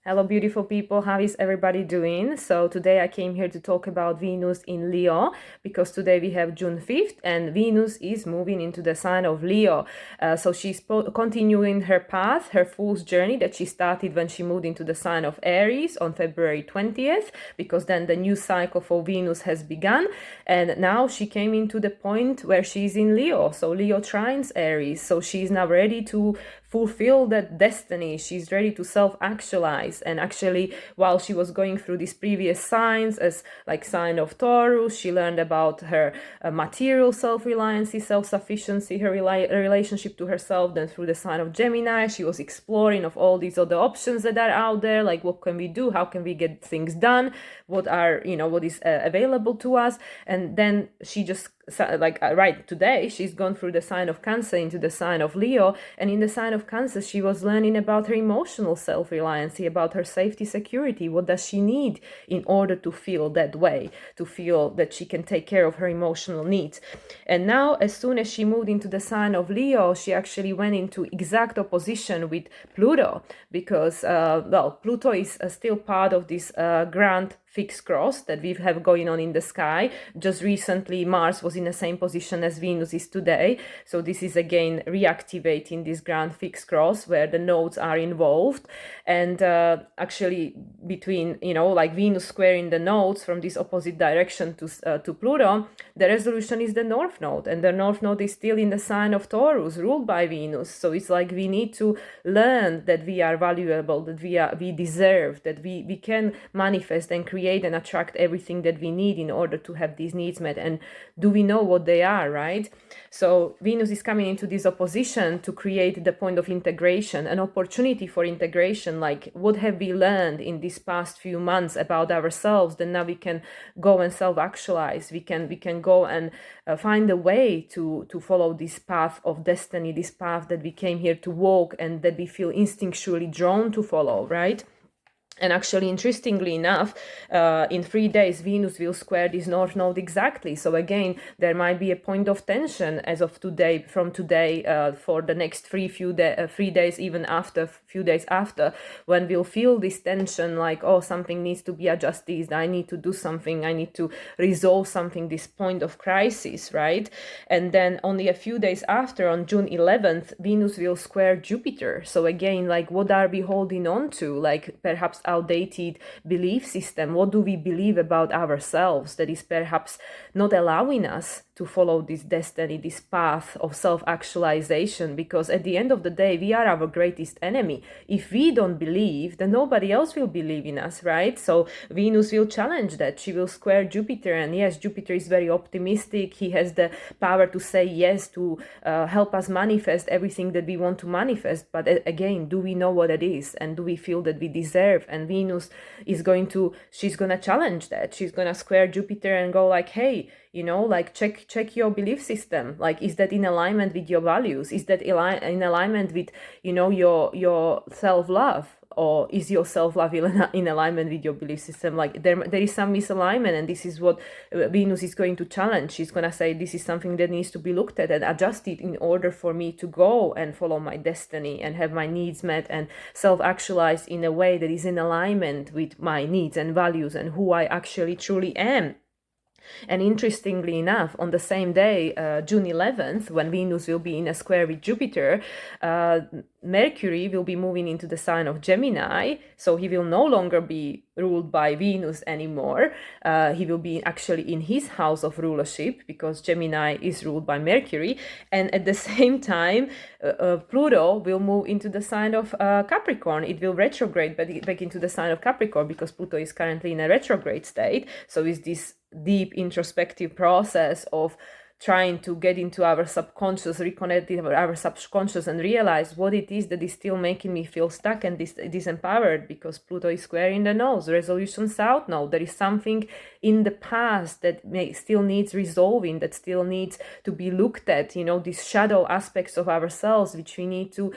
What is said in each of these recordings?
Hello, beautiful people. How is everybody doing? So today I came here to talk about Venus in Leo because today we have June 5th and Venus is moving into the sign of Leo. So she's continuing her path, her fool's journey that she started when she moved into the sign of Aries on February 20th, because then the new cycle for Venus has begun. And now she came into the point where she's in Leo. So Leo trines Aries. So she's now ready to fulfill that destiny. She's ready to self-actualize. And actually, while she was going through these previous signs, as like sign of Taurus, she learned about her material self-reliance, self-sufficiency, her relationship to herself. Then through the sign of Gemini, she was exploring of all these other options that are out there, like what can we do, how can we get things done, what is available to us. And then she just right today she's gone through the sign of Cancer into the sign of Leo, and in the sign of Cancer she was learning about her emotional self-reliance, about her safety, security. What does she need in order to feel that way, to feel that she can take care of her emotional needs? And now, as soon as she moved into the sign of Leo, she actually went into exact opposition with Pluto, because Pluto is still part of this grand fixed cross that we have going on in the sky. Just recently Mars was in the same position as Venus is today, so this is again reactivating this grand fixed cross where the nodes are involved. And actually between Venus squaring the nodes from this opposite direction to Pluto, the resolution is the North Node, and the North Node is still in the sign of Taurus, ruled by Venus. So it's like we need to learn that we are valuable, that we deserve, that we can manifest and create and attract everything that we need in order to have these needs met. And do we know what they are, right? So Venus is coming into this opposition to create the point of integration, an opportunity for integration. Like, what have we learned in these past few months about ourselves that now we can go and self-actualize? We can go and find a way to follow this path of destiny, this path that we came here to walk and that we feel instinctually drawn to follow, right? And actually, interestingly enough, in 3 days, Venus will square this North Node exactly. So again, there might be a point of tension as of today, from today for the next 3 days, even after, few days after, when we'll feel this tension, like, oh, something needs to be adjusted, I need to do something, I need to resolve something, this point of crisis, right? And then only a few days after, on June 11th, Venus will square Jupiter. So again, like, what are we holding on to? Like, perhaps outdated belief system. What do we believe about ourselves that is perhaps not allowing us to follow this destiny, this path of self-actualization? Because at the end of the day, we are our greatest enemy. If we don't believe, then nobody else will believe in us, right? So Venus will challenge that. She will square Jupiter, and yes, Jupiter is very optimistic. He has the power to say yes, to help us manifest everything that we want to manifest. But again, do we know what it is, and do we feel that we deserve? And Venus is she's going to challenge that. She's going to square Jupiter and go like, hey, like, check your belief system. Like, is that in alignment with your values? Is that in alignment with, your self-love? Or is your self-love in alignment with your belief system? Like, there is some misalignment, and this is what Venus is going to challenge. She's going to say, this is something that needs to be looked at and adjusted in order for me to go and follow my destiny and have my needs met and self-actualize in a way that is in alignment with my needs and values and who I actually truly am. And interestingly enough, on the same day, June 11th, when Venus will be in a square with Jupiter, Mercury will be moving into the sign of Gemini. So he will no longer be ruled by Venus anymore. He will be actually in his house of rulership, because Gemini is ruled by Mercury. And at the same time, Pluto will move into the sign of Capricorn. It will retrograde back into the sign of Capricorn, because Pluto is currently in a retrograde state. So is this deep introspective process of trying to get into our subconscious, reconnect with our subconscious and realize what it is that is still making me feel stuck and disempowered, because Pluto is squaring the nose, resolution South Node. There is something in the past that still needs resolving, that still needs to be looked at, these shadow aspects of ourselves, which we need to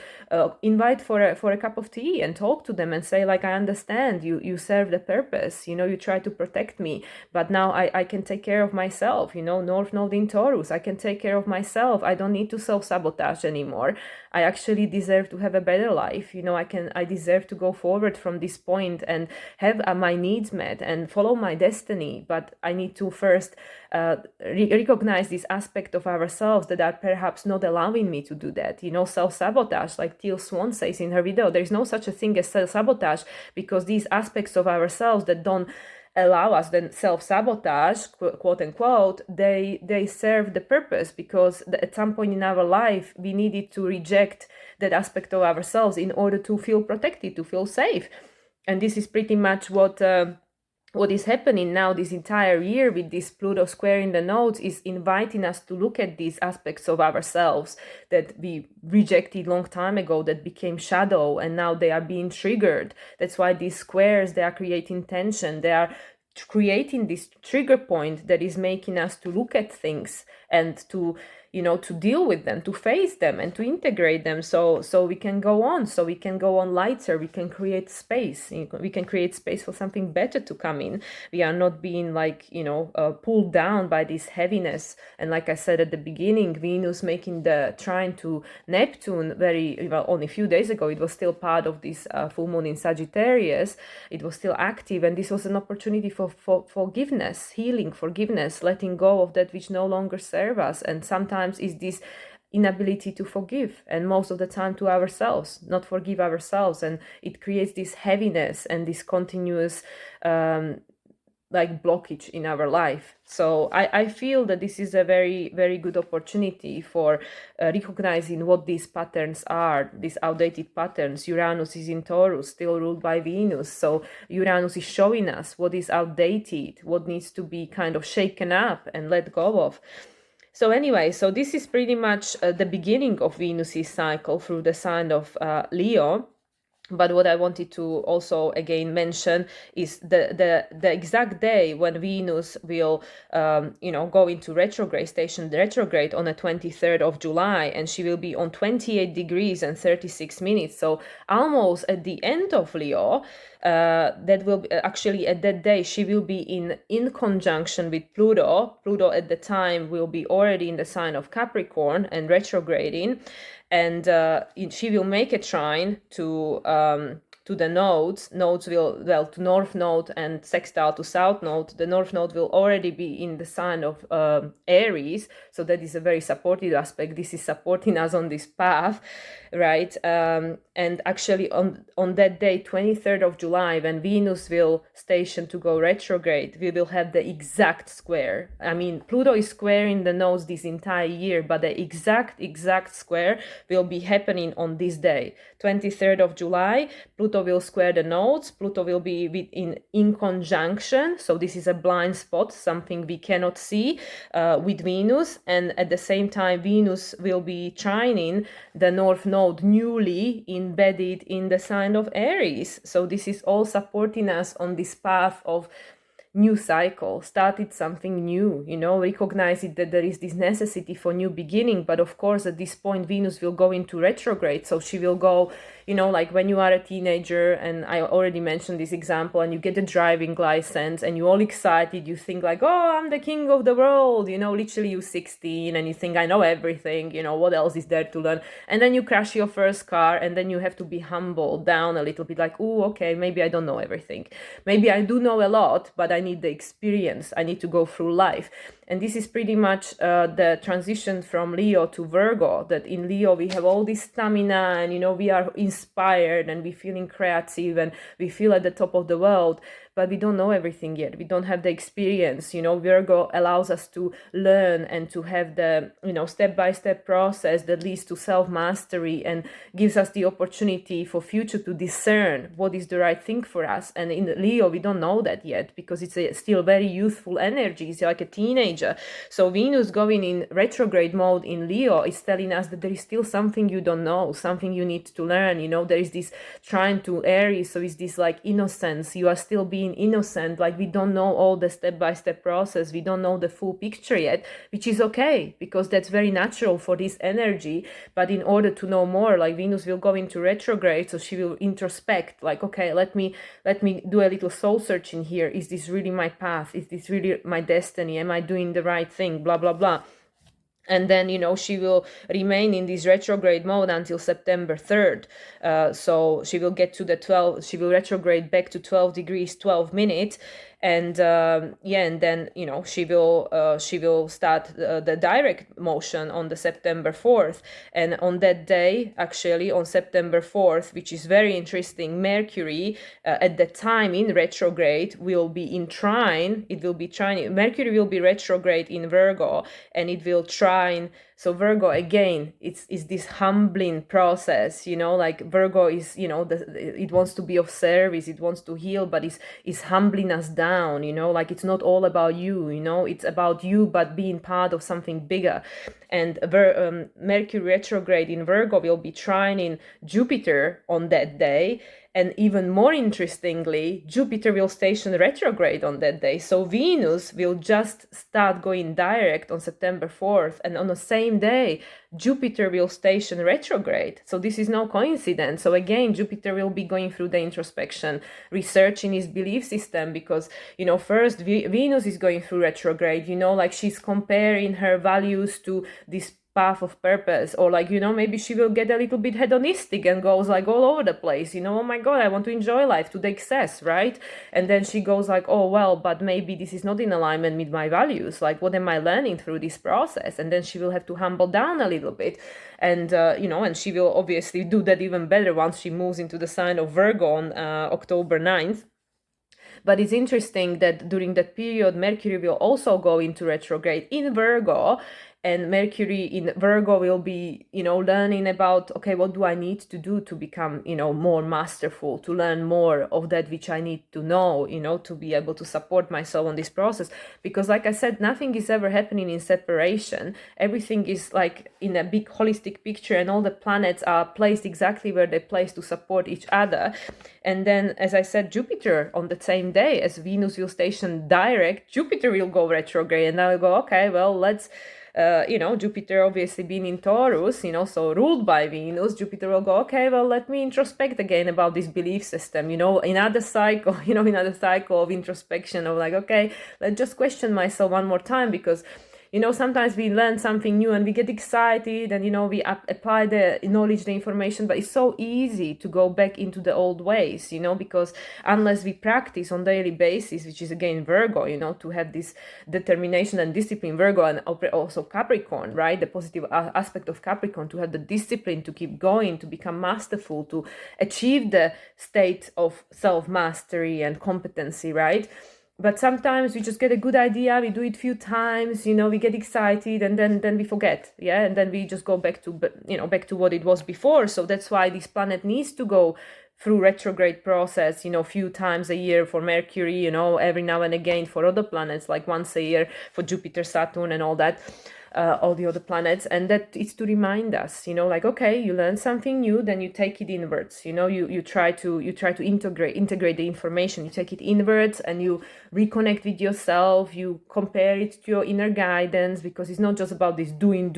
invite for a cup of tea and talk to them and say, like, I understand, you serve the purpose, you try to protect me, but now I can take care of myself, North Node in Taurus. Taurus. I can take care of myself. I don't need to self-sabotage anymore. I actually deserve to have a better life. You know, I deserve to go forward from this point and have my needs met and follow my destiny. But I need to first recognize this aspect of ourselves that are perhaps not allowing me to do that. You know, self-sabotage, like Teal Swan says in her video, there is no such a thing as self-sabotage, because these aspects of ourselves that don't allow us, then self-sabotage, quote unquote, they serve the purpose, because at some point in our life we needed to reject that aspect of ourselves in order to feel protected, to feel safe. And this is pretty much what is happening now this entire year with this Pluto square in the nodes, is inviting us to look at these aspects of ourselves that we rejected long time ago, that became shadow, and now they are being triggered. That's why these squares, they are creating tension. They are creating this trigger point that is making us to look at things and to, you know, to deal with them, to face them and to integrate them, so we can go on lighter. We can create space. We can create space for something better to come in. We are not being like, you know, pulled down by this heaviness. And like I said at the beginning, Venus making the trine to Neptune very well only a few days ago. It was still part of this full moon in Sagittarius. It was still active, and this was an opportunity for forgiveness, healing, forgiveness, letting go of that which no longer serve us. And sometimes is this inability to forgive, and most of the time to ourselves, not forgive ourselves, and it creates this heaviness and this continuous like blockage in our life. So I feel that this is a very, very good opportunity for recognizing what these patterns are, these outdated patterns. Uranus is in Taurus, still ruled by Venus. So Uranus is showing us what is outdated, what needs to be kind of shaken up and let go of. So anyway, so this is pretty much the beginning of Venus's cycle through the sign of Leo. But what I wanted to also again mention is the exact day when Venus will, go into retrograde, station retrograde on the 23rd of July, and she will be on 28 degrees and 36 minutes. So almost at the end of Leo, that will be, actually at that day she will be in conjunction with Pluto. Pluto at the time will be already in the sign of Capricorn and retrograding. And she will make a trine to the nodes. Nodes will, well, to North Node and sextile to South Node. The North Node will already be in the sign of Aries, so that is a very supportive aspect. This is supporting us on this path, right? And actually on that day, 23rd of July, when Venus will station to go retrograde, we will have the exact square. I mean, Pluto is squaring the nodes this entire year, but the exact square will be happening on this day, 23rd of July. Pluto will square the nodes. Pluto will be in conjunction, so this is a blind spot, something we cannot see, with Venus. And at the same time, Venus will be trining the North Node, newly embedded in the sign of Aries. So this is all supporting us on this path of new cycle, started something new, recognize it that there is this necessity for new beginning. But of course, at this point, Venus will go into retrograde. So she will go, like when you are a teenager, and I already mentioned this example, and you get a driving license and you're all excited, you think like, oh, I'm the king of the world, literally you're 16 and you think, I know everything, what else is there to learn? And then you crash your first car, and then you have to be humbled down a little bit, like, oh, okay, maybe I don't know everything. Maybe I do know a lot, but I need the experience. I need to go through life. And this is pretty much the transition from Leo to Virgo, that in Leo we have all this stamina, and we are inspired and we feeling creative and we feel at the top of the world, but we don't know everything yet. We don't have the experience. Virgo allows us to learn and to have the, step-by-step process that leads to self-mastery and gives us the opportunity for future to discern what is the right thing for us. And in Leo, we don't know that yet, because it's still very youthful energy. It's like a teenager. So Venus going in retrograde mode in Leo is telling us that there is still something you don't know, something you need to learn. There is this trine to Aries, so it's this like innocence. You are still being innocent, like we don't know all the step-by-step process, we don't know the full picture yet, which is okay, because that's very natural for this energy. But in order to know more, like Venus will go into retrograde, so she will introspect, like, okay, let me do a little soul searching here. Is this really my path? Is this really my destiny? Am I doing the right thing? Blah blah blah. And then, she will remain in this retrograde mode until September 3rd. So she will get to the 12, she will retrograde back to 12 degrees 12 minutes. And and then she will start the direct motion on the September 4th. And on that day, actually on September 4th, which is very interesting, Mercury at that time in retrograde will be in trine. It will be trine. Mercury will be retrograde in Virgo, and it will trine. So Virgo, again, it's this humbling process, like Virgo is, it wants to be of service, it wants to heal, but it's humbling us down, like it's not all about you, it's about you, but being part of something bigger. And Mercury retrograde in Virgo will be trining Jupiter on that day. And even more interestingly, Jupiter will station retrograde on that day. So Venus will just start going direct on September 4th. And on the same day, Jupiter will station retrograde. So this is no coincidence. So again, Jupiter will be going through the introspection, researching his belief system, because, first Venus is going through retrograde, like she's comparing her values to this path of purpose, or like maybe she will get a little bit hedonistic and goes like all over the place, oh my god, I want to enjoy life to the excess, right? And then she goes like, oh well, but maybe this is not in alignment with my values, like what am I learning through this process? And then she will have to humble down a little bit. And and she will obviously do that even better once she moves into the sign of Virgo on October 9th. But it's interesting that during that period, Mercury will also go into retrograde in Virgo, and Mercury in Virgo will be, learning about, okay, what do I need to do to become, more masterful, to learn more of that which I need to know, to be able to support myself on this process. Because like I said, nothing is ever happening in separation. Everything is like in a big holistic picture, and all the planets are placed exactly where they're placed to support each other. And then, as I said, Jupiter on the same day as Venus will station direct, Jupiter will go retrograde, and I will go, okay, well, let's Jupiter obviously being in Taurus, so ruled by Venus, Jupiter will go, okay, well, let me introspect again about this belief system, another cycle, another cycle of introspection of like, okay, let's just question myself one more time, because sometimes we learn something new and we get excited and, we apply the knowledge, the information, but it's so easy to go back into the old ways, because unless we practice on daily basis, which is again Virgo, to have this determination and discipline, Virgo, and also Capricorn, right? The positive aspect of Capricorn, to have the discipline to keep going, to become masterful, to achieve the state of self-mastery and competency, right? But sometimes we just get a good idea, we do it a few times, we get excited, and then we forget, and then we just go back to, back to what it was before. So that's why this planet needs to go through retrograde process, a few times a year for Mercury, every now and again for other planets, like once a year for Jupiter, Saturn, and all that. All the other planets, and that is to remind us, like, okay, you learn something new, then you take it inwards, you try to integrate the information, you take it inwards, and you reconnect with yourself, you compare it to your inner guidance, because it's not just about this doing,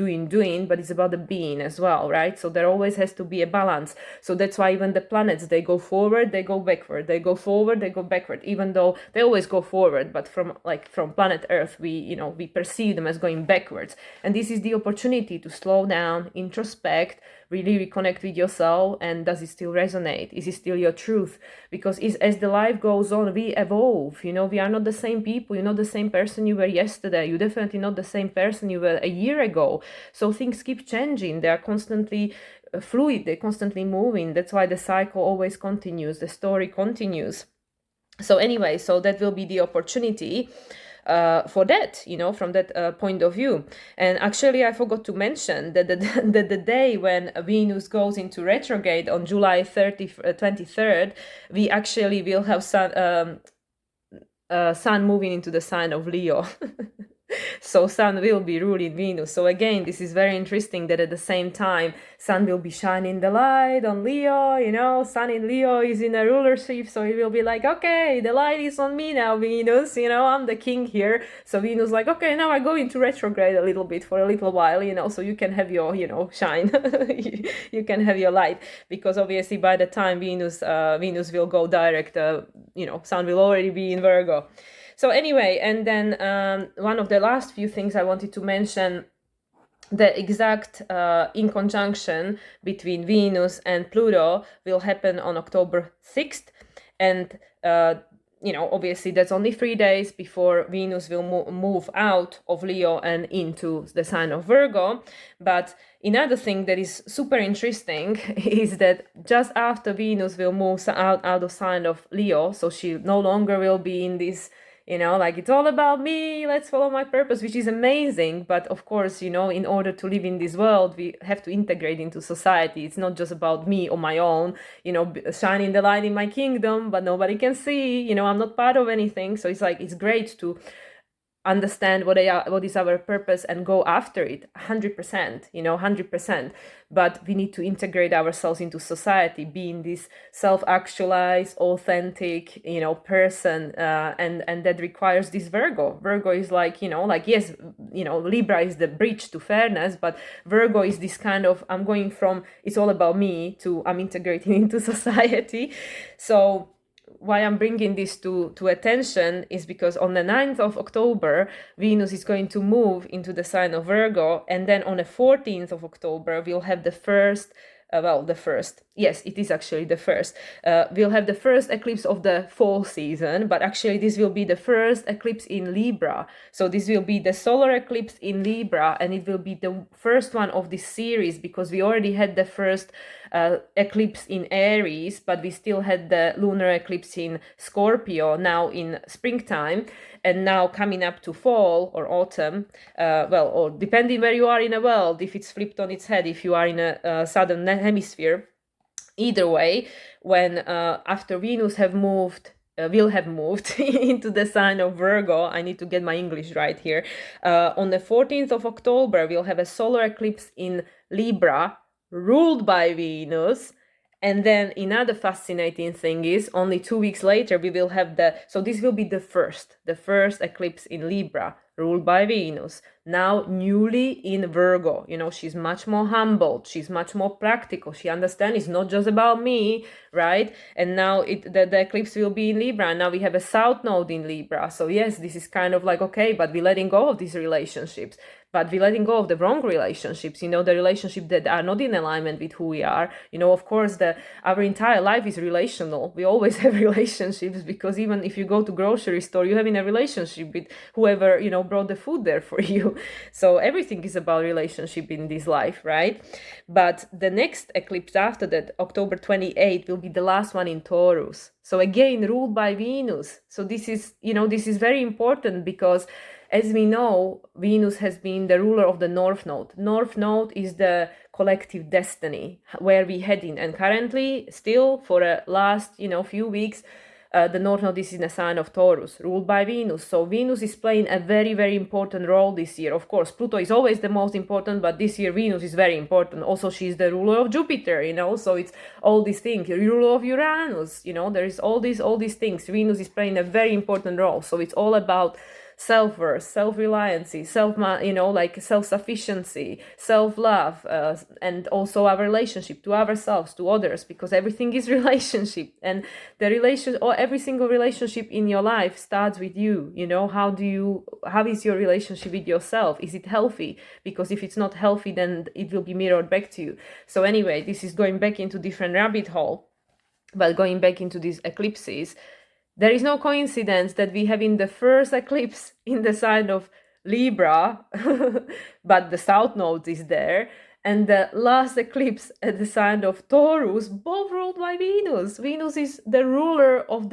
but it's about the being as well, right? So there always has to be a balance. So that's why even the planets, they go forward, they go backward, they go forward, they go backward, even though they always go forward, but from planet Earth, we perceive them as going backwards. And this is the opportunity to slow down, introspect, really reconnect with yourself. And does it still resonate? Is it still your truth? Because as the life goes on, we evolve. We are not the same people. You're not the same person you were yesterday. You're definitely not the same person you were a year ago. So things keep changing. They are constantly fluid. They're constantly moving. That's why the cycle always continues. The story continues. So anyway, so that will be the opportunity for that, from that point of view. And actually, I forgot to mention that the day when Venus goes into retrograde on July 23rd, we actually will have Sun moving into the sign of Leo. So Sun will be ruling Venus. So again, this is very interesting that at the same time, Sun will be shining the light on Leo, Sun in Leo is in a rulership. So he will be like, okay, the light is on me now, Venus, I'm the king here. So Venus like, okay, now I go into retrograde a little bit for a little while, so you can have your, shine. You can have your light. Because obviously by the time Venus will go direct, Sun will already be in Virgo. So anyway, and then one of the last few things I wanted to mention the exact in conjunction between Venus and Pluto will happen on October 6th. And, obviously that's only 3 days before Venus will move out of Leo and into the sign of Virgo. But another thing that is super interesting is that just after Venus will move out of sign of Leo, so she no longer will be in this, like it's all about me, let's follow my purpose, which is amazing. But of course, in order to live in this world, we have to integrate into society. It's not just about me on my own, shining the light in my kingdom, but nobody can see, I'm not part of anything. So it's like, it's great to understand what is our purpose and go after it 100%, 100%. But we need to integrate ourselves into society, being this self-actualized, authentic, person, and that requires this Virgo. Virgo is like, yes, Libra is the bridge to fairness, but Virgo is this kind of, I'm going from it's all about me to I'm integrating into society. So why I'm bringing this to attention is because on the 9th of October, Venus is going to move into the sign of Virgo. And then on the 14th of October, we'll have the first, yes, it is actually the first. We'll have the first eclipse of the fall season, but actually this will be the first eclipse in Libra. So this will be the solar eclipse in Libra, and it will be the first one of this series, because we already had the first eclipse in Aries, but we still had the lunar eclipse in Scorpio now in springtime. And now coming up to fall or autumn, or depending where you are in the world, if it's flipped on its head, if you are in a southern hemisphere, either way, when after Venus will have moved into the sign of Virgo, I need to get my English right here, on the 14th of October, we'll have a solar eclipse in Libra, ruled by Venus. And then another fascinating thing is only 2 weeks later, we will have so this will be the first eclipse in Libra, ruled by Venus, now newly in Virgo. She's much more humble, she's much more practical, she understands it's not just about me, right? And now the eclipse will be in Libra, and now we have a south node in Libra. So yes, this is kind of like, okay, but we're letting go of these relationships, but we're letting go of the wrong relationships, the relationships that are not in alignment with who we are. Of course, our entire life is relational. We always have relationships, because even if you go to grocery store, you're having a relationship with whoever, brought the food there for you. So everything is about relationship in this life, right? But the next eclipse after that, October 28th, will be the last one in Taurus. So again, ruled by Venus. So this is, this is very important, because as we know, Venus has been the ruler of the North Node. North Node is the collective destiny, where we're heading. And currently, still for the last, few weeks, the North Node is in a sign of Taurus, ruled by Venus. So Venus is playing a very, very important role this year. Of course, Pluto is always the most important, but this year Venus is very important. Also, she's the ruler of Jupiter, so it's all these things. The ruler of Uranus, there is all these things. Venus is playing a very important role. So it's all about self-worth, self-reliancy, self-sufficiency, self-love, and also our relationship to ourselves, to others, because everything is relationship. And every single relationship in your life starts with you. How is your relationship with yourself? Is it healthy? Because if it's not healthy, then it will be mirrored back to you. So anyway, this is going back into different rabbit hole, but going back into these eclipses, there is no coincidence that we have in the first eclipse in the sign of Libra, but the south node is there, and the last eclipse at the sign of Taurus, both ruled by Venus. Venus is the ruler of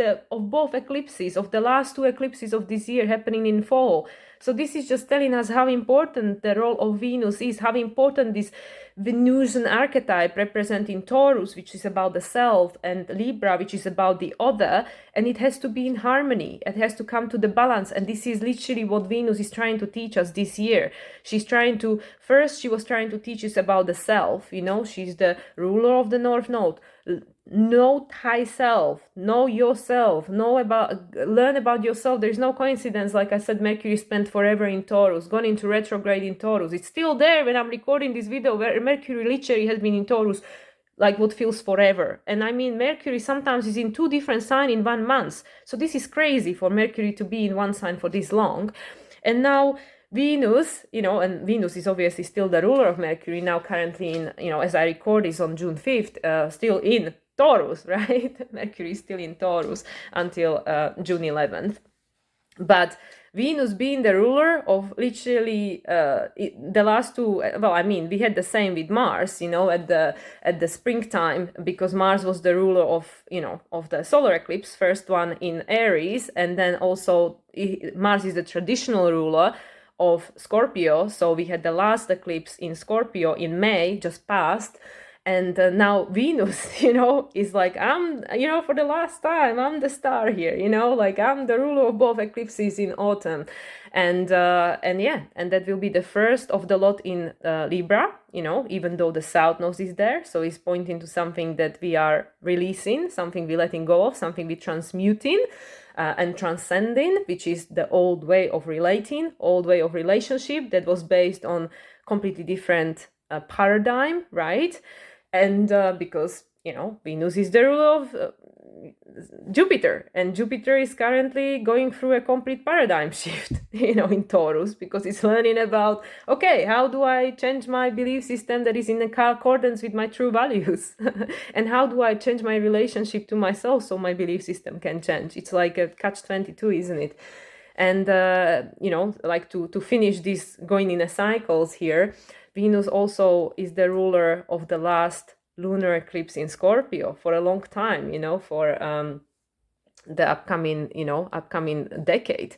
both eclipses, of the last two eclipses of this year happening in fall. So this is just telling us how important the role of Venus is, how important this Venusian archetype representing Taurus, which is about the self, and Libra, which is about the other, and it has to be in harmony. It has to come to the balance, and this is literally what Venus is trying to teach us this year. She was trying to teach us about the self. She's the ruler of the North Node. Know thyself, know yourself, learn about yourself. There's no coincidence. Like I said, Mercury spent forever in Taurus, gone into retrograde in Taurus. It's still there when I'm recording this video, where Mercury literally has been in Taurus like what feels forever. And I mean, Mercury sometimes is in two different signs in 1 month. So this is crazy for Mercury to be in one sign for this long. And now Venus, and Venus is obviously still the ruler of Mercury now, currently in, as I record this on June 5th, still in Taurus, right? Mercury is still in Taurus until June 11th. But Venus being the ruler of literally the last two, we had the same with Mars, at the springtime, because Mars was the ruler of, of the solar eclipse, first one in Aries, and then also Mars is the traditional ruler of Scorpio. So we had the last eclipse in Scorpio in May, just passed. And now Venus, is like, I'm, for the last time, I'm the star here, like I'm the ruler of both eclipses in autumn. And that will be the first of the lot in Libra, even though the South Node is there. So it's pointing to something that we are releasing, something we're letting go of, something we're transmuting and transcending, which is the old way of relating, old way of relationship that was based on completely different paradigm, right? And because Venus is the ruler of Jupiter, and Jupiter is currently going through a complete paradigm shift, in Taurus, because it's learning about, okay, how do I change my belief system that is in accordance with my true values? And how do I change my relationship to myself so my belief system can change? It's like a catch-22, isn't it? And, like to finish this going in a cycles here, Venus also is the ruler of the last lunar eclipse in Scorpio for a long time, for the upcoming decade,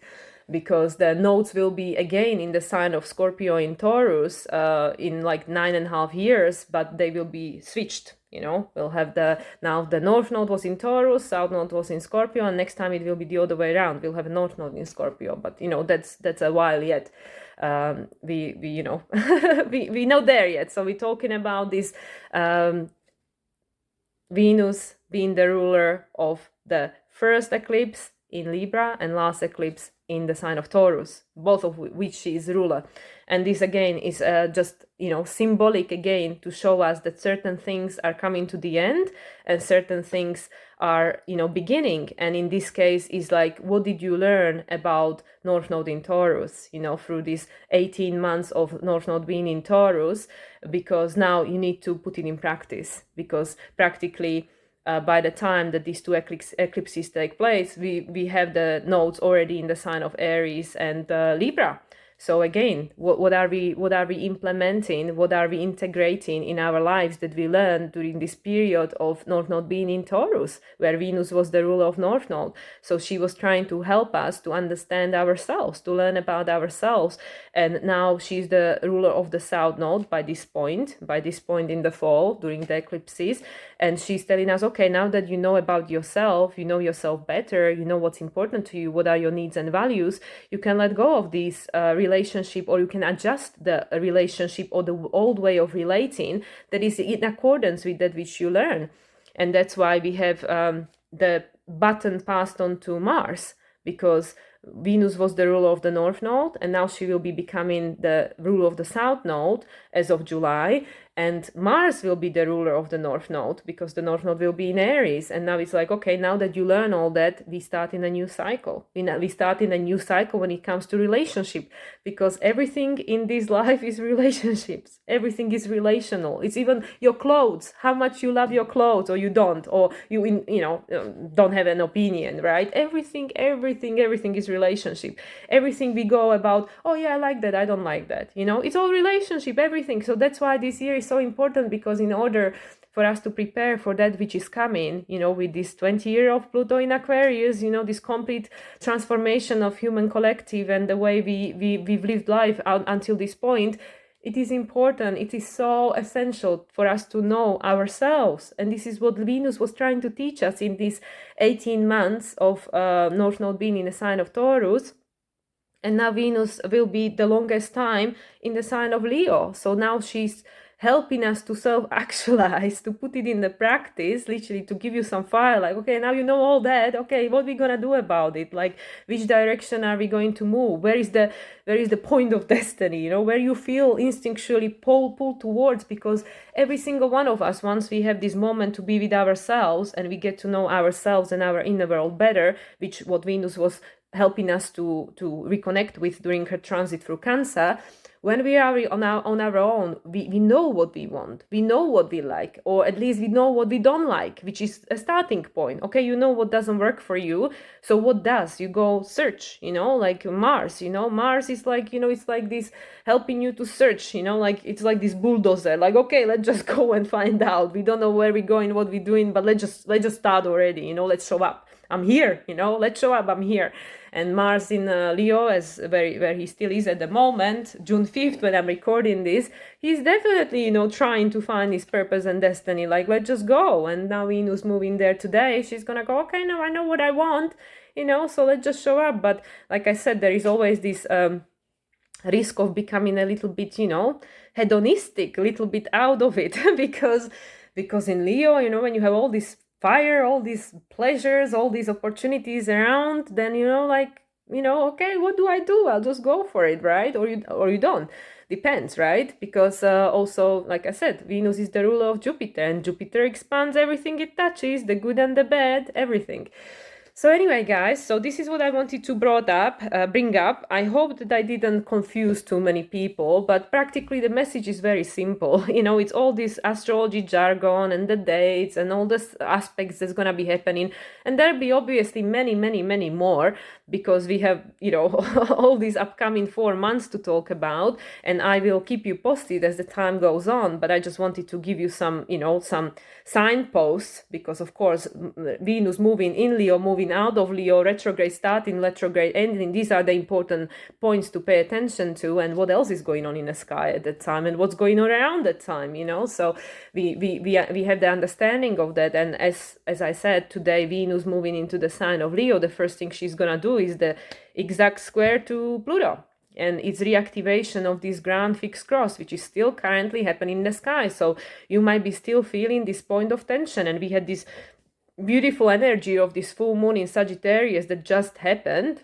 because the nodes will be again in the sign of Scorpio in Taurus in like 9.5 years, but they will be switched. We'll have now the North Node was in Taurus, South Node was in Scorpio, and next time it will be the other way around. We'll have a North Node in Scorpio, but that's a while yet. We're not there yet. So we're talking about this Venus being the ruler of the first eclipse in Libra and last eclipse in the sign of Taurus, both of which she is ruler. And this again is just symbolic again to show us that certain things are coming to the end and certain things are beginning. And in this case is like, what did you learn about North Node in Taurus through these 18 months of North Node being in Taurus? Because now you need to put it in practice, because practically by the time that these two eclipses take place, we have the nodes already in the sign of Aries and Libra. So again, what are we implementing? What are we integrating in our lives that we learned during this period of North Node being in Taurus, where Venus was the ruler of North Node? So she was trying to help us to understand ourselves, to learn about ourselves. And now she's the ruler of the South Node by this point in the fall during the eclipses. And she's telling us, okay, now that you know about yourself, you know yourself better, you know what's important to you, what are your needs and values, you can let go of these relationship, or you can adjust the relationship or the old way of relating that is in accordance with that which you learn. And that's why we have the baton passed on to Mars, because Venus was the ruler of the North Node, and now she will be becoming the ruler of the South Node as of July. And Mars will be the ruler of the North Node, because the North Node will be in Aries. And now it's like, okay, now that you learn all that, we start in a new cycle. We start in a new cycle when it comes to relationship, because everything in this life is relationships. Everything is relational. It's even your clothes, how much you love your clothes, or you don't, or you don't have an opinion, right? Everything is relationship. Everything we go about, oh yeah, I like that, I don't like that. It's all relationship, everything. So that's why this year is so important, because in order for us to prepare for that which is coming, with this 20 year of Pluto in Aquarius, this complete transformation of human collective and the way we've lived life out until this point, it is important, it is so essential for us to know ourselves. And this is what Venus was trying to teach us in these 18 months of North Node being in the sign of Taurus. And now Venus will be the longest time in the sign of Leo. So now she's helping us to self-actualize, to put it in the practice, literally to give you some fire, like, okay, now you know all that, okay, what are we gonna do about it? Like, which direction are we going to move? Where is the point of destiny, where you feel instinctually pulled towards? Because every single one of us, once we have this moment to be with ourselves and we get to know ourselves and our inner world better, which what Venus was helping us to reconnect with during her transit through Cancer. When we are on our own, we know what we want, we know what we like, or at least we know what we don't like, which is a starting point. Okay, you know what doesn't work for you, so what does? You go search, like Mars. Mars is like, it's like this helping you to search, like it's like this bulldozer, like, okay, let's just go and find out. We don't know where we're going, what we're doing, but let's just start already. Let's show up. I'm here, let's show up, I'm here. And Mars in Leo, as where he still is at the moment, June 5th, when I'm recording this, he's definitely, trying to find his purpose and destiny. Like, let's just go. And now Venus moving there today, she's gonna go, okay, now I know what I want, so let's just show up. But like I said, there is always this risk of becoming a little bit, hedonistic, a little bit out of it, because in Leo, when you have all this fire, all these pleasures, all these opportunities around, then okay, what do I do? I'll just go for it, right? Or you don't. Depends, right? Because also, like I said, Venus is the ruler of Jupiter, and Jupiter expands everything it touches, the good and the bad, everything. So anyway, guys, so this is what I wanted to bring up. I hope that I didn't confuse too many people, but practically the message is very simple. It's all this astrology jargon and the dates and all the aspects that's going to be happening. And there'll be obviously many, many, many more, because we have, all these upcoming 4 months to talk about. And I will keep you posted as the time goes on. But I just wanted to give you some, some signposts, because of course, Venus moving in Leo, moving out of Leo, retrograde starting, retrograde ending, these are the important points to pay attention to, and what else is going on in the sky at that time, and what's going on around that time, so we have the understanding of that. And as I said, today Venus moving into the sign of Leo, the first thing she's gonna do is the exact square to Pluto, and it's reactivation of this grand fixed cross, which is still currently happening in the sky. So you might be still feeling this point of tension. And we had this beautiful energy of this full moon in Sagittarius that just happened,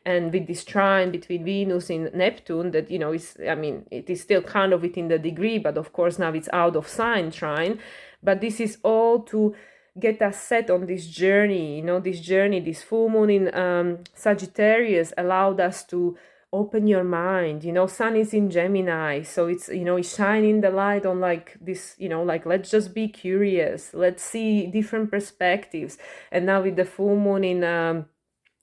and with this trine between Venus and Neptune that it is still kind of within the degree, but of course now it's out of sign trine. But this is all to get us set on this journey. This full moon in Sagittarius allowed us to open your mind. Sun is in Gemini, so it's it's shining the light on like this, like, let's just be curious, let's see different perspectives. And now with the full moon in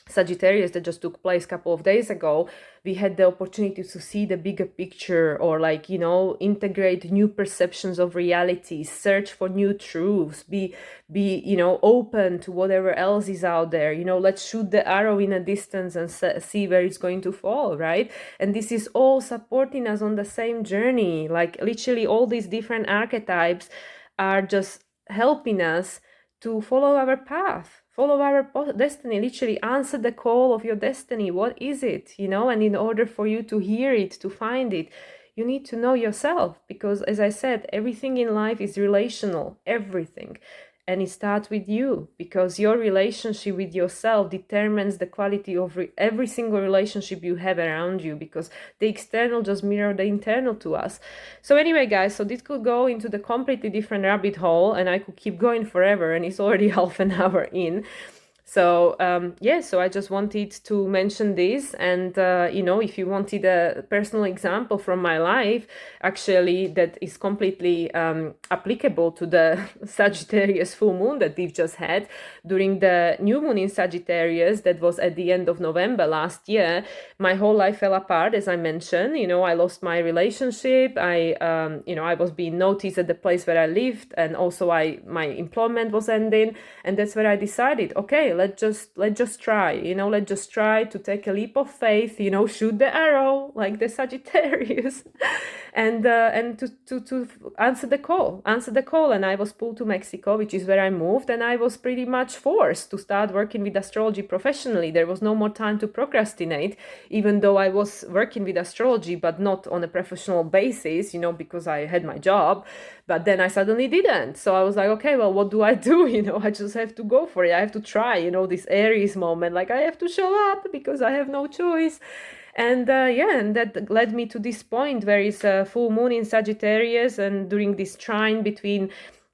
Sagittarius that just took place a couple of days ago, we had the opportunity to see the bigger picture, or integrate new perceptions of reality, search for new truths, be open to whatever else is out there. Let's shoot the arrow in a distance and see where it's going to fall, right? And this is all supporting us on the same journey. Like, literally all these different archetypes are just helping us to follow our path, follow our destiny, literally answer the call of your destiny. What is it? And in order for you to hear it, to find it, you need to know yourself, because as I said, everything in life is relational, everything. And it starts with you, because your relationship with yourself determines the quality of every single relationship you have around you, because the external just mirror the internal to us. So anyway, guys, so this could go into the completely different rabbit hole, and I could keep going forever, and it's already half an hour in. So so I just wanted to mention this. And if you wanted a personal example from my life, actually, that is completely applicable to the Sagittarius full moon that we've just had during the new moon in Sagittarius, that was at the end of November last year. My whole life fell apart, as I mentioned. I lost my relationship. I was being noticed at the place where I lived, and also my employment was ending. And that's where I decided, okay, let's just try, let's just try to take a leap of faith, shoot the arrow like the Sagittarius, and to answer the call. And I was pulled to Mexico, which is where I moved, and I was pretty much forced to start working with astrology professionally. There was no more time to procrastinate, even though I was working with astrology, but not on a professional basis, because I had my job. But then I suddenly didn't. So I was like, okay, well, what do? I just have to go for it. I have to try, this Aries moment, like I have to show up because I have no choice. And and that led me to this point where it's a full moon in Sagittarius, and during this trine between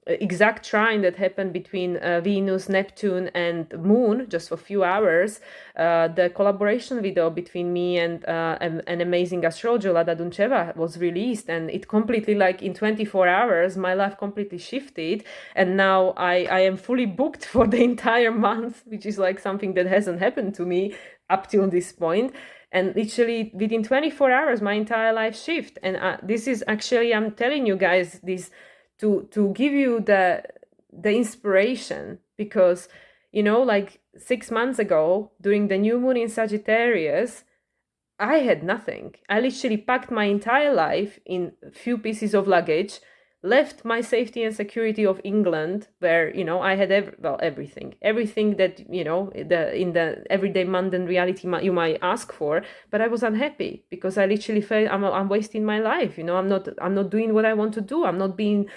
exact trine that happened between Venus, Neptune, and Moon just for a few hours, the collaboration video between me and an amazing astrologer, Lada Duncheva, was released, and it completely, like in 24 hours, my life completely shifted, and now I am fully booked for the entire month, which is like something that hasn't happened to me up till this point. And literally within 24 hours, my entire life shift. And this is actually, I'm telling you guys this to give you the inspiration, because like 6 months ago during the new moon in Sagittarius, I had nothing. I literally packed my entire life in a few pieces of luggage, left my safety and security of England, where I had everything that in the everyday mundane reality you might ask for, but I was unhappy because I literally felt I'm wasting my life. I'm not doing what I want to do. I'm not being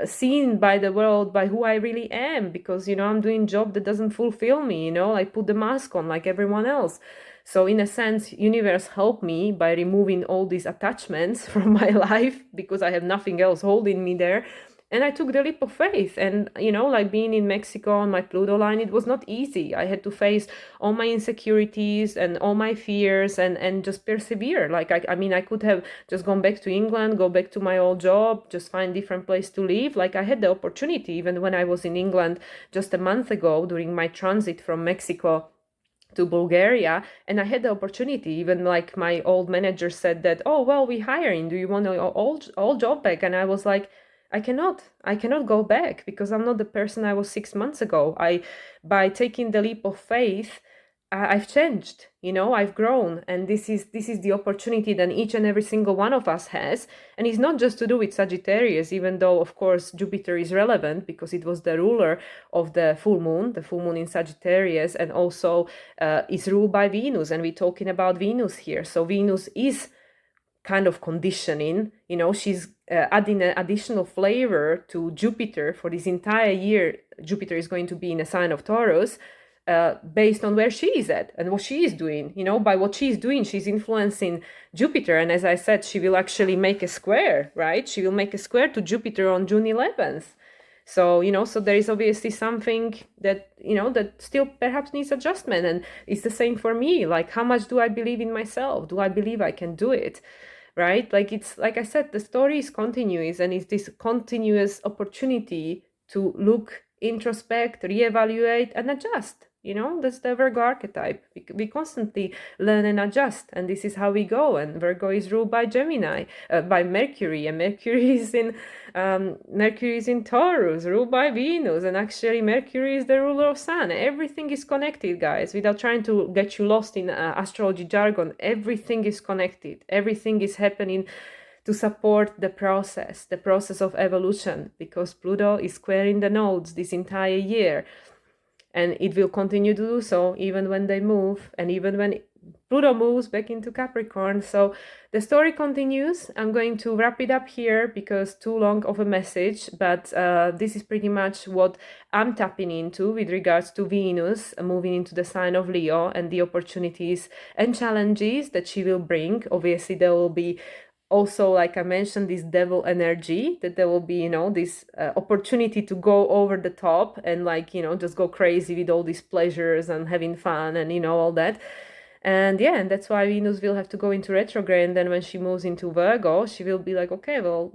seen by the world by who I really am, because I'm doing job that doesn't fulfill me. I put the mask on like everyone else. So in a sense, universe helped me by removing all these attachments from my life, because I have nothing else holding me there. And I took the leap of faith. And, like being in Mexico on my Pluto line, it was not easy. I had to face all my insecurities and all my fears and just persevere. Like, I mean, I could have just gone back to England, go back to my old job, just find different place to live. Like, I had the opportunity, even when I was in England just a month ago during my transit from Mexico to Bulgaria, and I had the opportunity. Even like my old manager said that, oh, well, we're hiring, do you want your old job back? And I was like, I cannot go back, because I'm not the person I was 6 months ago. By taking the leap of faith, I've changed, I've grown, and this is the opportunity that each and every single one of us has. And it's not just to do with Sagittarius, even though of course Jupiter is relevant because it was the ruler of the full moon in Sagittarius, and also is ruled by Venus, and we're talking about Venus here. So Venus is kind of conditioning, she's adding an additional flavor to Jupiter for this entire year. Jupiter is going to be in a sign of Taurus, based on where she is at and what she is doing. By what she's doing, she's influencing Jupiter. And as I said, she will actually make a square, right? She will make a square to Jupiter on June 11th. So, so there is obviously something that, that still perhaps needs adjustment. And it's the same for me. Like, how much do I believe in myself? Do I believe I can do it? Right? Like, it's like I said, the story is continuous, and it's this continuous opportunity to look, introspect, reevaluate, and adjust. That's the Virgo archetype. We constantly learn and adjust, and this is how we go. And Virgo is ruled by by Mercury, and Mercury is in Taurus, ruled by Venus, and actually Mercury is the ruler of Sun. Everything is connected, guys. Without trying to get you lost in astrology jargon, everything is connected. Everything is happening to support the process of evolution, because Pluto is squaring the nodes this entire year. And it will continue to do so even when they move, and even when Pluto moves back into Capricorn. So the story continues. I'm going to wrap it up here because too long of a message, but this is pretty much what I'm tapping into with regards to Venus moving into the sign of Leo, and the opportunities and challenges that she will bring. Obviously, there will be also, like I mentioned, this devil energy, that there will be, this opportunity to go over the top and just go crazy with all these pleasures and having fun and, all that. And yeah, and that's why Venus will have to go into retrograde. And then when she moves into Virgo, she will be like, okay, well,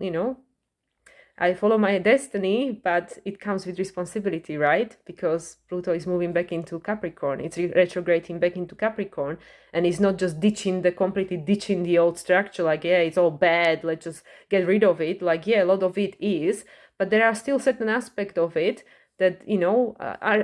I follow my destiny, but it comes with responsibility, right? Because Pluto is moving back into Capricorn. It's retrograding back into Capricorn. And it's not just completely ditching the old structure. Like, yeah, it's all bad, let's just get rid of it. Like, yeah, a lot of it is. But there are still certain aspects of it that,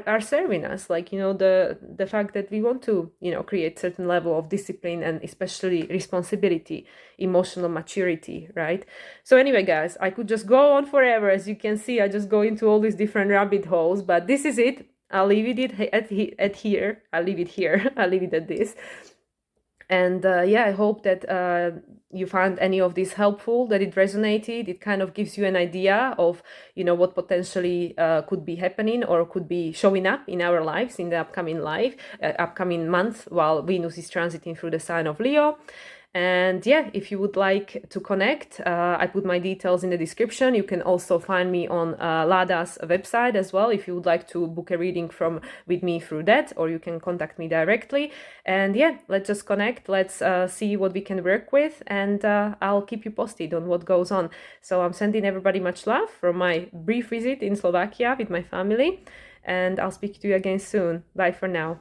are serving us. Like, the fact that we want to, create certain level of discipline, and especially responsibility, emotional maturity, right? So anyway, guys, I could just go on forever. As you can see, I just go into all these different rabbit holes, but this is it. I'll leave it at here. I'll leave it here. I'll leave it at this. And yeah, I hope that you found any of this helpful, that it resonated. It kind of gives you an idea of, what potentially could be happening or could be showing up in our lives in the upcoming month while Venus is transiting through the sign of Leo. And yeah, if you would like to connect, I put my details in the description. You can also find me on Lada's website as well if you would like to book a reading with me through that, or you can contact me directly. And yeah, let's just connect. Let's see what we can work with, and I'll keep you posted on what goes on. So I'm sending everybody much love from my brief visit in Slovakia with my family, and I'll speak to you again soon. Bye for now.